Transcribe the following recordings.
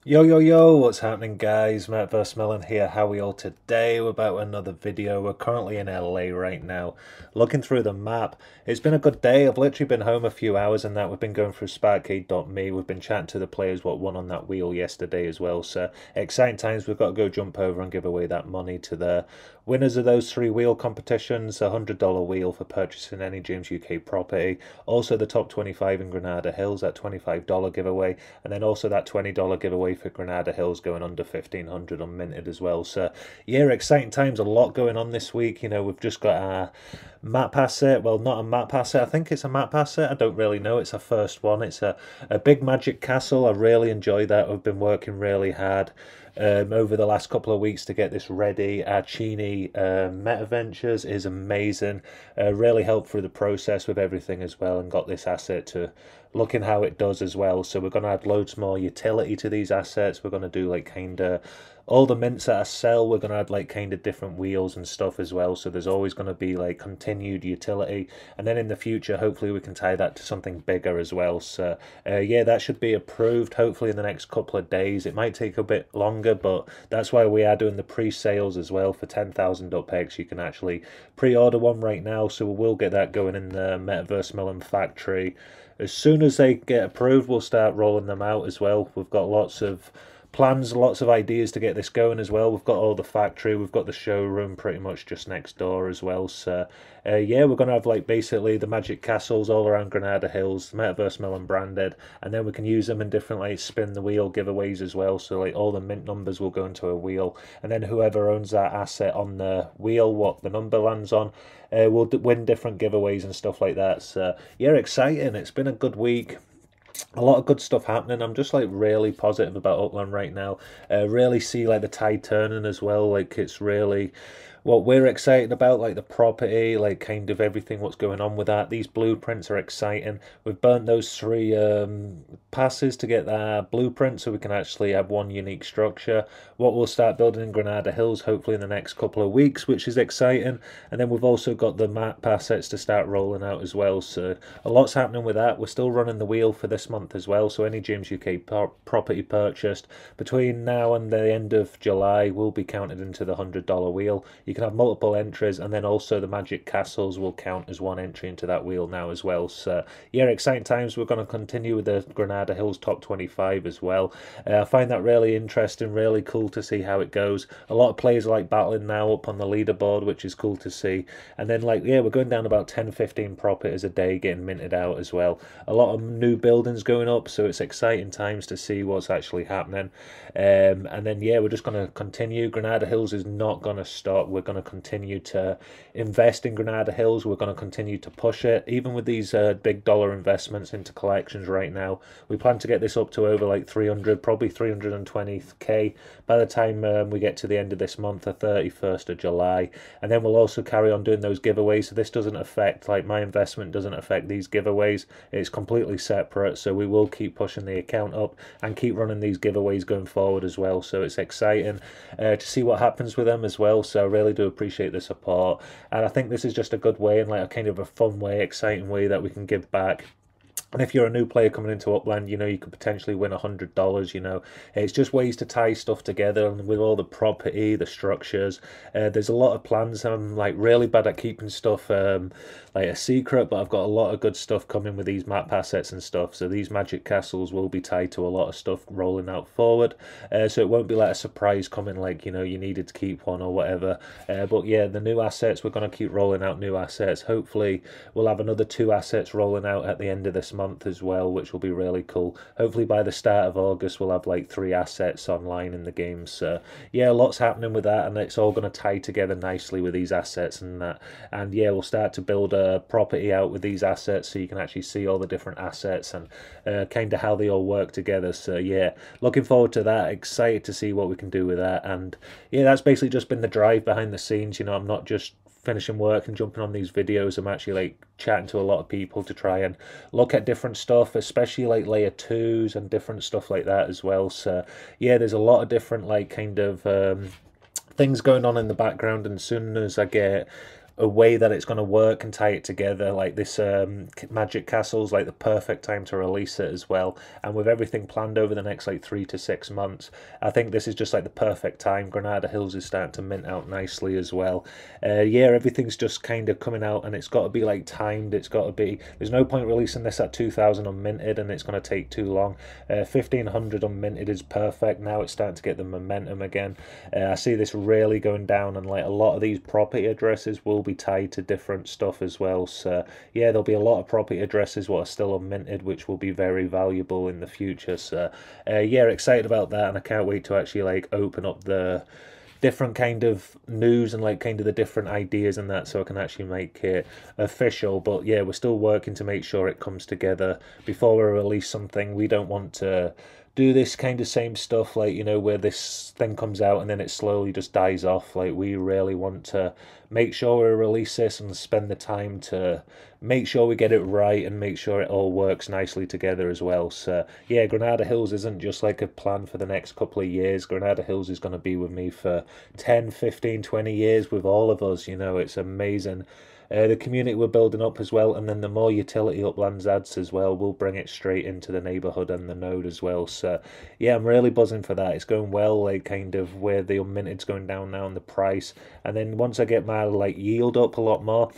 Yo, yo, yo, what's happening, guys? METAVERSEMILLEN here. How are we all today? We're about another video. We're currently in LA right now. Looking through the map. It's been a good day. I've literally been home a few hours and that. We've been going through Sparkade.me. We've been chatting to the players what won on that wheel yesterday as well. So, exciting times. We've got to go jump over and give away that money to the winners of those three wheel competitions. A $100 wheel for purchasing any James UK property. Also, the top 25 in Granada Hills, that $25 giveaway. And then also that $20 giveaway for Granada Hills going under 1500 unminted as well. So yeah, exciting times. A lot going on this week. You know, we've just got our map asset. Well, not a map asset. I think it's a map asset. I don't really know. It's our first one. It's a big magic castle. I really enjoy that. We've been working really hard over the last couple of weeks to get this ready. Our Chini Meta Ventures is amazing. Really helped through the process with everything as well, and got this asset to looking how it does as well. So we're going to add loads more utility to these assets. We're going to do like kind of all the mints that I sell, we're going to add like kind of different wheels and stuff as well. So there's always going to be like continued utility. And then in the future, hopefully we can tie that to something bigger as well. So yeah, that should be approved hopefully in the next couple of days. It might take a bit longer, but that's why we are doing the pre-sales as well for 10,000 UpX. You can actually pre-order one right now. So we'll get that going in the METAVERSEMILLEN Factory. As soon as they get approved, we'll start rolling them out as well. We've got lots of plans, lots of ideas to get this going as well. We've got all the factory, we've got the showroom pretty much just next door as well. So yeah, we're going to have like basically the magic castles all around Granada Hills, METAVERSEMILLEN branded, and then we can use them in different like spin the wheel giveaways as well. So like all the mint numbers will go into a wheel, and then whoever owns that asset on the wheel, what the number lands on, will win different giveaways and stuff like that. So yeah, exciting. It's been a good week, a lot of good stuff happening. I'm just like really positive about Upland right now. Really see like the tide turning as well. Like it's really what we're excited about, like the property, like kind of everything what's going on with that. These blueprints are exciting. We've burnt those three passes to get that blueprint so we can actually have one unique structure. What we'll start building in Granada Hills hopefully in the next couple of weeks, which is exciting. And then we've also got the map assets to start rolling out as well. So a lot's happening with that. We're still running the wheel for this month as well. So any James UK property purchased between now and the end of July will be counted into the $100 wheel. You can have multiple entries, and then also the magic castles will count as one entry into that wheel now as well. So yeah, exciting times. We're going to continue with the Granada Hills top 25 as well. I find that really interesting, really cool to see how it goes. A lot of players are like battling now up on the leaderboard, which is cool to see. And then like yeah, we're going down about 10-15 properties a day getting minted out as well. A lot of new buildings going up, so it's exciting times to see what's actually happening. And then yeah, we're just going to continue. Granada Hills is not going to stop. We're going to continue to invest in Granada Hills. We're going to continue to push it, even with these big dollar investments into collections right now. We plan to get this up to over like 300, probably 320k by the time we get to the end of this month, the 31st of July. And then we'll also carry on doing those giveaways. So this doesn't affect, like my investment doesn't affect these giveaways. It's completely separate. So we will keep pushing the account up and keep running these giveaways going forward as well. So it's exciting to see what happens with them as well. So I really do appreciate the support, and I think this is just a good way and like a kind of a fun way, exciting way that we can give back. And if you're a new player coming into Upland, you know, you could potentially win $100, you know. It's just ways to tie stuff together, and with all the property, the structures, there's a lot of plans. I'm like really bad at keeping stuff like a secret, but I've got a lot of good stuff coming with these map assets and stuff. So these magic castles will be tied to a lot of stuff rolling out forward. So it won't be like a surprise coming like, you know, you needed to keep one or whatever. But yeah, the new assets, we're going to keep rolling out new assets. Hopefully we'll have another 2 assets rolling out at the end of this month as well, which will be really cool. Hopefully by the start of August we'll have like 3 assets online in the game. So yeah, lots happening with that, and it's all going to tie together nicely with these assets and that. And yeah, we'll start to build a property out with these assets so you can actually see all the different assets and kind of how they all work together. So yeah, looking forward to that, excited to see what we can do with that. And yeah, that's basically just been the drive behind the scenes. You know, I'm not just finishing work and jumping on these videos. I'm actually like chatting to a lot of people to try and look at different stuff, especially like layer 2s and different stuff like that as well. So yeah, there's a lot of different like kind of things going on in the background, and as soon as I get a way that it's going to work and tie it together. Like this Magic Castle's like the perfect time to release it as well. And with everything planned over the next like 3 to 6 months, I think this is just like the perfect time. Granada Hills is starting to mint out nicely as well. Yeah, everything's just kind of coming out, and it's got to be like timed. It's got to be. There's no point releasing this at 2,000 unminted, and it's going to take too long. 1,500 unminted is perfect. Now it's starting to get the momentum again. I see this really going down, and like a lot of these property addresses will be tied to different stuff as well. So yeah, there'll be a lot of property addresses what are still unminted, which will be very valuable in the future. So yeah, excited about that, and I can't wait to actually like open up the different kind of news and like kind of the different ideas and that, so I can actually make it official. But yeah, we're still working to make sure it comes together before we release something. We don't want to do this kind of same stuff, like, you know, where this thing comes out and then it slowly just dies off. Like, we really want to make sure we release this and spend the time to make sure we get it right and make sure it all works nicely together as well. So yeah, Granada Hills isn't just like a plan for the next couple of years. Granada Hills is going to be with me for 10, 15, 20 years with all of us. You know, it's amazing. The community we're building up as well, and then the more utility Uplands adds as well, we'll bring it straight into the neighbourhood and the node as well. So yeah, I'm really buzzing for that. It's going well, like kind of where the unminted's going down now and the price. And then once I get my like yield up a lot more,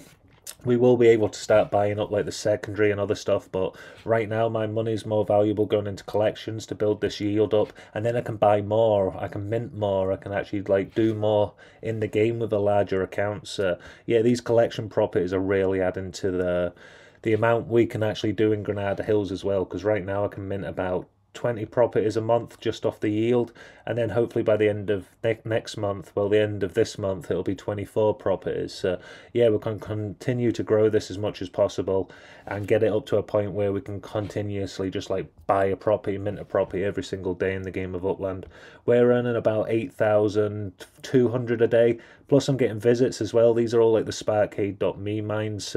we will be able to start buying up like the secondary and other stuff. But right now my money's more valuable going into collections to build this yield up, and then I can buy more, I can mint more, I can actually like do more in the game with a larger account. So yeah, these collection properties are really adding to the amount we can actually do in Granada Hills as well, because right now I can mint about 20 properties a month just off the yield, and then hopefully by the end of next month, well, the end of this month, it'll be 24 properties. So yeah, we can continue to grow this as much as possible and get it up to a point where we can continuously just like buy a property, mint a property every single day in the game of Upland. We're earning about 8,200 a day, plus I'm getting visits as well. These are all like the Sparkade.me mines.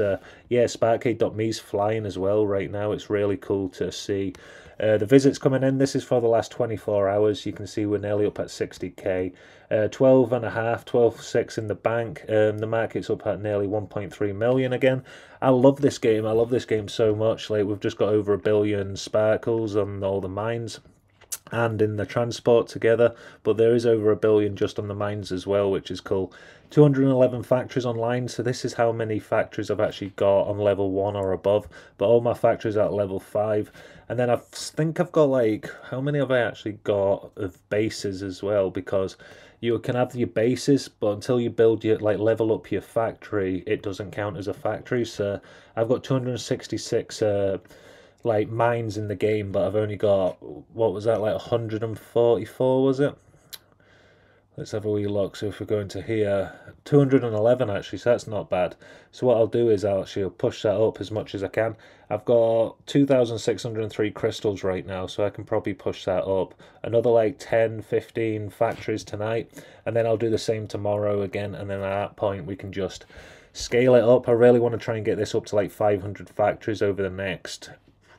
Yeah, Sparkade.me's flying as well right now. It's really cool to see the visits coming in. This is for the last 24 hours. You can see we're nearly up at 60k. 12 and a half, 12.6 in the bank. The market's up at nearly 1.3 million again. I love this game. I love this game so much. Like, we've just got over 1 billion sparkles on all the mines and in the transport together, but there is over 1 billion just on the mines as well, which is cool. 211 factories online, so this is how many factories I've actually got on level 1 or above, but all my factories are at level 5. And then I think I've got like, how many have I actually got of bases as well, because you can have your bases, but until you build your, like, level up your factory, it doesn't count as a factory. So I've got 266 like mines in the game, but I've only got, what was that, like 144, was it? Let's have a wee look. So if we go into here, 211 actually, so that's not bad. So what I'll do is I'll actually push that up as much as I can. I've got 2,603 crystals right now, so I can probably push that up another like 10, 15 factories tonight, and then I'll do the same tomorrow again, and then at that point we can just scale it up. I really want to try and get this up to like 500 factories over the next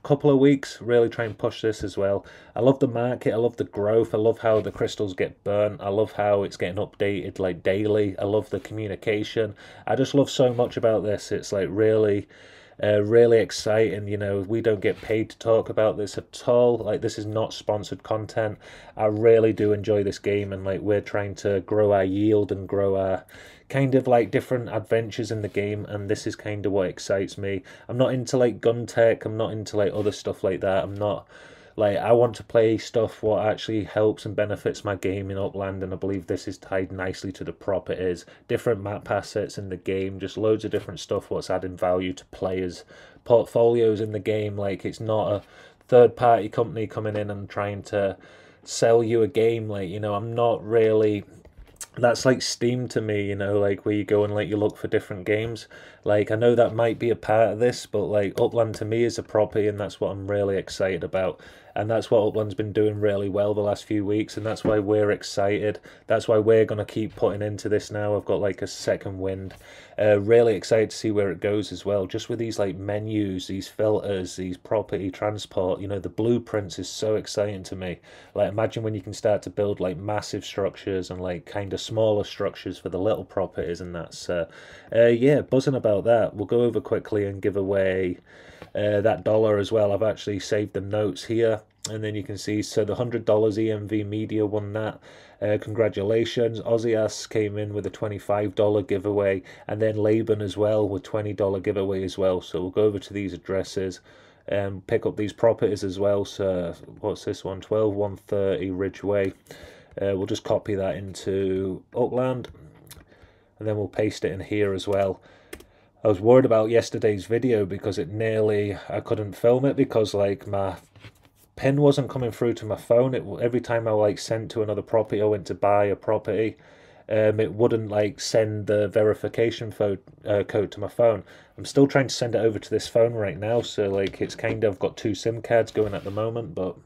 couple of weeks, really try and push this as well. I love the market, I love the growth, I love how the crystals get burnt, I love how it's getting updated like daily, I love the communication. I just love so much about this. It's like really really exciting. You know, we don't get paid to talk about this at all. Like, this is not sponsored content. I really do enjoy this game, and like, we're trying to grow our yield and grow our kind of like different adventures in the game, and this is kind of what excites me. I'm not into like gun tech, I'm not into like other stuff like that. I'm not like, I want to play stuff what actually helps and benefits my game in Upland, and I believe this is tied nicely to the properties, different map assets in the game, just loads of different stuff what's adding value to players' portfolios in the game. Like, it's not a third-party company coming in and trying to sell you a game. Like, you know, I'm not really... That's like Steam to me, you know, like where you go and like you look for different games. Like, I know that might be a part of this, but like Upland to me is a property, and that's what I'm really excited about. And that's what Upland's been doing really well the last few weeks, and that's why we're excited. That's why we're going to keep putting into this now. I've got like a second wind. Really excited to see where it goes as well. Just with these like menus, these filters, these property transport, you know, the blueprints is so exciting to me. Like, imagine when you can start to build like massive structures and like kind of smaller structures for the little properties, and that's yeah, buzzing about that. We'll go over quickly and give away that dollar as well. I've actually saved the notes here, and then you can see, so the $100 EMV Media won that. Congratulations. Ozias came in with a $25 giveaway, and then Laban as well with $20 giveaway as well. So we'll go over to these addresses and pick up these properties as well. So what's this one? 12130 Ridgeway. We'll just copy that into Upland, and then we'll paste it in here as well. I was worried about yesterday's video because I couldn't film it because like my pin wasn't coming through to my phone. Every time I like sent to another property or went to buy a property, it wouldn't like send the verification code to my phone. I'm still trying to send it over to this phone right now, so like it's kind of got two SIM cards going at the moment, but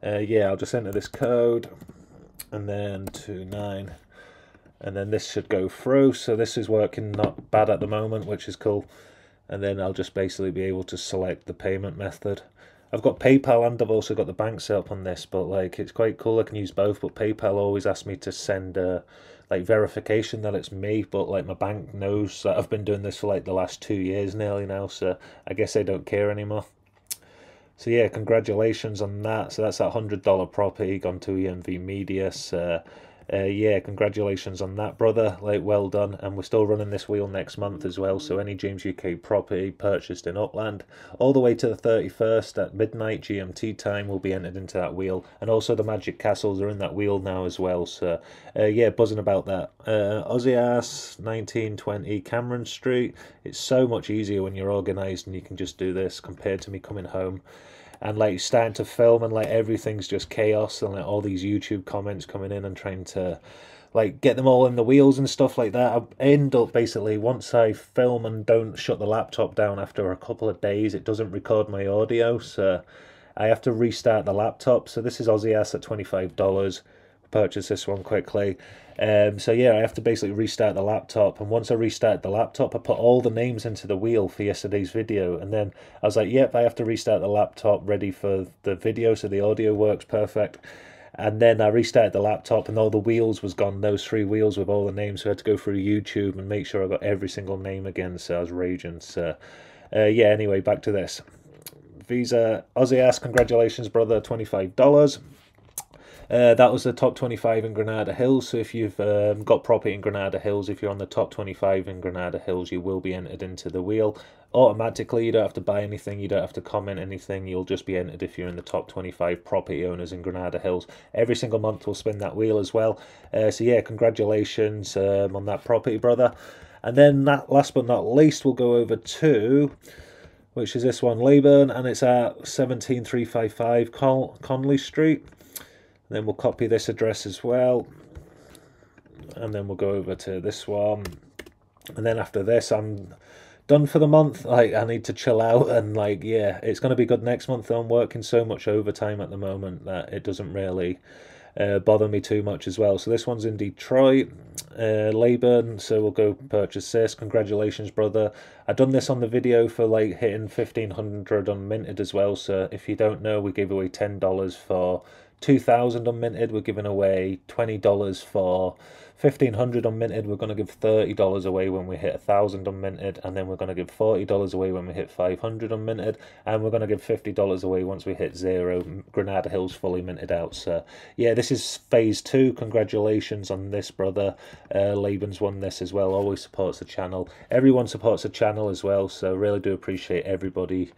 yeah, I'll just enter this code and then 29. And then this should go through. So this is working not bad at the moment, which is cool. And then I'll just basically be able to select the payment method. I've got PayPal and I've also got the bank set up on this, but like it's quite cool. I can use both, but PayPal always asks me to send like verification that it's me, but like my bank knows that I've been doing this for like the last 2 years nearly now, so I guess they don't care anymore. So yeah, congratulations on that. So that's that $100 property gone to EMV Media. So yeah, congratulations on that, brother. Like, well done. And we're still running this wheel next month as well. So any James UK property purchased in Upland all the way to the 31st at midnight GMT time will be entered into that wheel. And also the Magic Castles are in that wheel now as well. So yeah, buzzing about that. Ozias 1920 Cameron Street. It's so much easier when you're organised and you can just do this compared to me coming home and like starting to film and like everything's just chaos and like all these YouTube comments coming in and trying to like get them all in the wheels and stuff like that. I end up basically, once I film and don't shut the laptop down after a couple of days, it doesn't record my audio, so I have to restart the laptop. So this is Ozias at $25. Purchase this one quickly. So yeah, I have to basically restart the laptop, and once I restart the laptop, I put all the names into the wheel for yesterday's video, and then I was like, yep, I have to restart the laptop ready for the video so the audio works perfect. And then I restarted the laptop and all the wheels was gone, those 3 wheels with all the names, so I had to go through YouTube and make sure I got every single name again, so I was raging. So yeah, anyway, back to this. Visa Ozias, congratulations, brother, $25. That was the top 25 in Granada Hills. So if you've got property in Granada Hills, if you're on the top 25 in Granada Hills, you will be entered into the wheel automatically. You don't have to buy anything, you don't have to comment anything, you'll just be entered if you're in the top 25 property owners in Granada Hills. Every single month we'll spin that wheel as well. So yeah, congratulations on that property, brother. And then last but not least, we'll go over to, which is this one, Laban, and it's at 17355 Conley Street. Then we'll copy this address as well, and then we'll go over to this one, and then after this I'm done for the month. Like, I need to chill out, and like, yeah, it's going to be good next month. I'm working so much overtime at the moment that it doesn't really bother me too much as well. So this one's in Detroit, Laban, so we'll go purchase this. Congratulations, brother. I've done this on the video for like hitting 1500 unminted as well. So if you don't know, we gave away $10 for 2,000 unminted. We're giving away $20 for 1,500 unminted. We're going to give $30 away when we hit 1,000 unminted, and then we're going to give $40 away when we hit 500 unminted, and we're going to give $50 away once we hit 0 Granada Hills fully minted out. So yeah, this is phase 2. Congratulations on this, brother. Laban's won this as well. Always supports the channel. Everyone supports the channel as well, so really do appreciate everybody.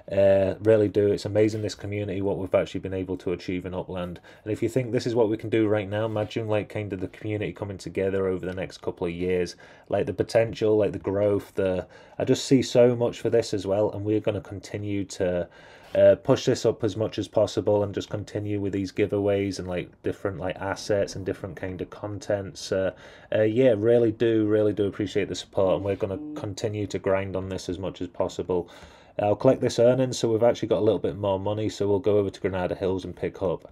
Really do. It's amazing, this community, what we've actually been able to achieve in Upland. And if you think this is what we can do right now, imagine like kind of the community coming together over the next couple of years, like the potential, like the growth, I just see so much for this as well, and we're going to continue to push this up as much as possible and just continue with these giveaways and like different like assets and different kind of contents. Yeah, really do appreciate the support, and we're going to continue to grind on this as much as possible. I'll collect this earnings, so we've actually got a little bit more money, so we'll go over to Granada Hills and pick up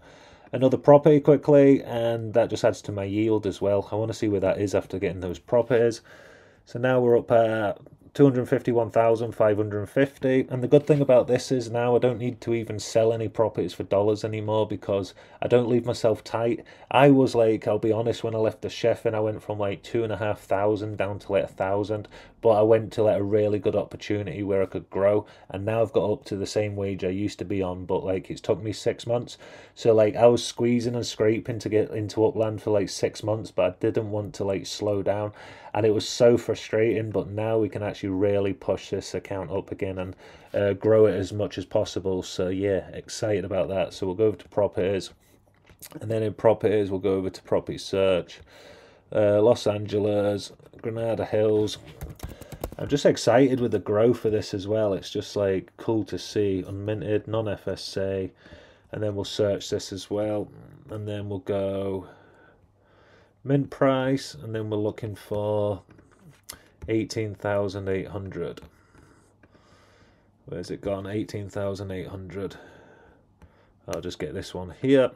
another property quickly, and that just adds to my yield as well. I want to see where that is after getting those properties. So now we're up at 251,550, and the good thing about this is now I don't need to even sell any properties for dollars anymore, because I don't leave myself tight. I was like, I'll be honest, when I left the chef and I went from like 2,500 down to like 1,000, but I went to like a really good opportunity where I could grow, and now I've got up to the same wage I used to be on, but like it's took me 6 months. So like I was squeezing and scraping to get into Upland for like 6 months, but I didn't want to like slow down, and it was so frustrating. But now we can actually really push this account up again and grow it as much as possible. So yeah, excited about that. So we'll go over to properties, and then in properties we'll go over to property search, Los Angeles, Granada Hills. I'm just excited with the growth of this as well. It's just like cool to see. Unminted, non-FSA, and then we'll search this as well, and then we'll go mint price, and then we're looking for 18,800. Where's it gone? 18,800. I'll just get this one here.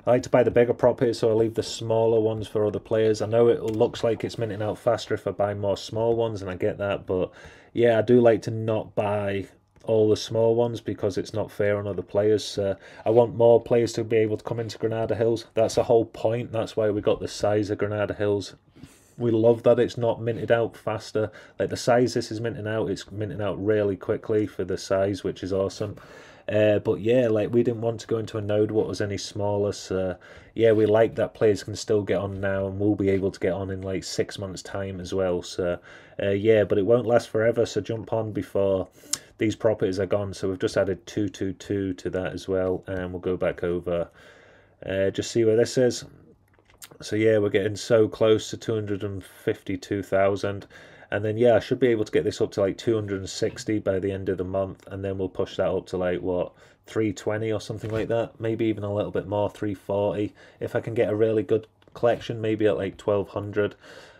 I like to buy the bigger properties, so I leave the smaller ones for other players. I know it looks like it's minting out faster if I buy more small ones, and I get that, but yeah, I do like to not buy all the small ones because it's not fair on other players. I want more players to be able to come into Granada Hills. That's the whole point. That's why we got the size of Granada Hills. We love that it's not minted out faster. Like the size this is minting out, it's minting out really quickly for the size, which is awesome. But yeah, like we didn't want to go into a node what was any smaller, so yeah, we like that players can still get on now, and we'll be able to get on in like 6 months time as well. So yeah, but it won't last forever, so jump on before these properties are gone. So we've just added 222 to that as well, and we'll go back over, just see where this is. So yeah, we're getting so close to 252,000. And then yeah, I should be able to get this up to like 260 by the end of the month, and then we'll push that up to like what, 320 or something like that, maybe even a little bit more, 340 if I can get a really good collection, maybe at like 1,200,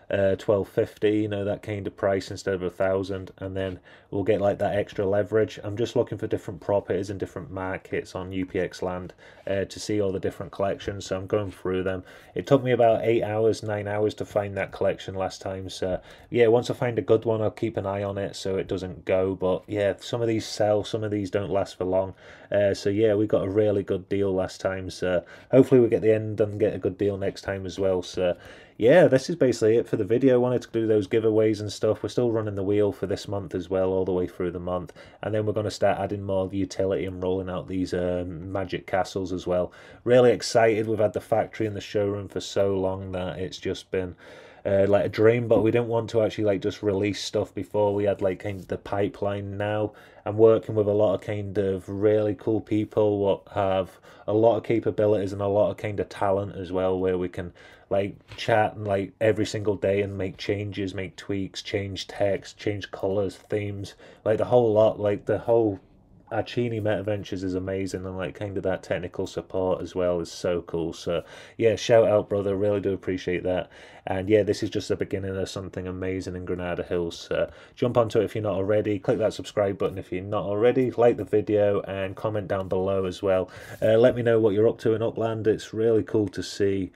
1,250, you know, that kind of price instead of 1,000, and then we'll get like that extra leverage. I'm just looking for different properties and different markets on UPX land to see all the different collections, so I'm going through them. It took me about 8 hours, 9 hours to find that collection last time, so yeah, once I find a good one I'll keep an eye on it so it doesn't go. But yeah, some of these sell, some of these don't last for long, so yeah, we got a really good deal last time, so hopefully we get the end and get a good deal next time as well. So yeah, this is basically it for the video. I wanted to do those giveaways and stuff. We're still running the wheel for this month as well, all the way through the month, and then we're going to start adding more utility and rolling out these magic castles as well. Really excited. We've had the factory and the showroom for so long that it's just been like a dream, but we didn't want to actually like just release stuff before we had like kind of the pipeline. Now I'm working with a lot of kind of really cool people what have a lot of capabilities and a lot of kind of talent as well, where we can like chat and like every single day and make changes, make tweaks, change text, change colors, themes, like the whole lot. Like the whole Archini MetaVentures is amazing, and like kind of that technical support as well is so cool. So yeah, shout out brother, really do appreciate that. And yeah, this is just the beginning of something amazing in Granada Hills. So jump onto it if you're not already, click that subscribe button if you're not already, like the video and comment down below as well. Let me know what you're up to in Upland. It's really cool to see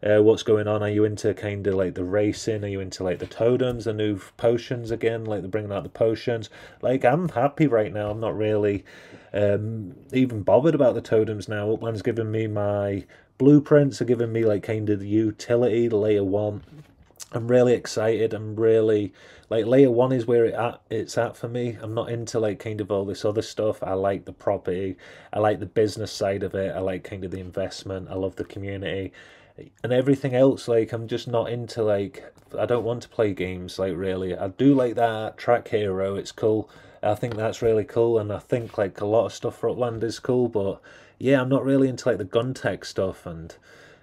what's going on. Are you into kind of like the racing? Are you into like the totems, the new potions again, like they're bringing out the potions? Like I'm happy right now. I'm not really even bothered about the totems now. Upland's giving me my blueprints, are giving me like kind of the utility, the layer 1. I'm really excited. I'm really like layer 1 is where it's at for me. I'm not into like kind of all this other stuff. I like the property, I like the business side of it, I like kind of the investment, I love the community and everything else. Like I'm just not into like, I don't want to play games like really. I do like that track hero, it's cool. I think that's really cool, and I think like a lot of stuff for Upland is cool, but yeah, I'm not really into like the gun tech stuff and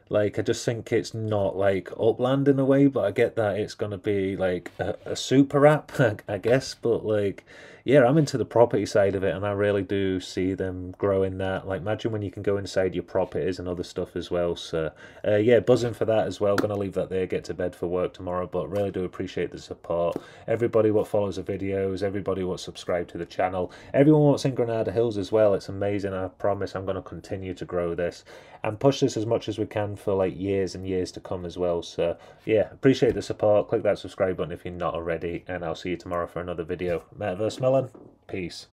Like, I just think it's not like Upland in a way, but I get that it's gonna be like a super app, I guess. But like, yeah, I'm into the property side of it, and I really do see them growing that. Like, imagine when you can go inside your properties and other stuff as well. So, yeah, buzzing for that as well. Gonna leave that there, get to bed for work tomorrow. But really do appreciate the support. Everybody what follows the videos, everybody what subscribed to the channel, everyone what's in Granada Hills as well. It's amazing. I promise I'm gonna continue to grow this and push this as much as we can for like years and years to come as well. So yeah, appreciate the support. Click that subscribe button if you're not already, and I'll see you tomorrow for another video. Metaverse Melon, peace.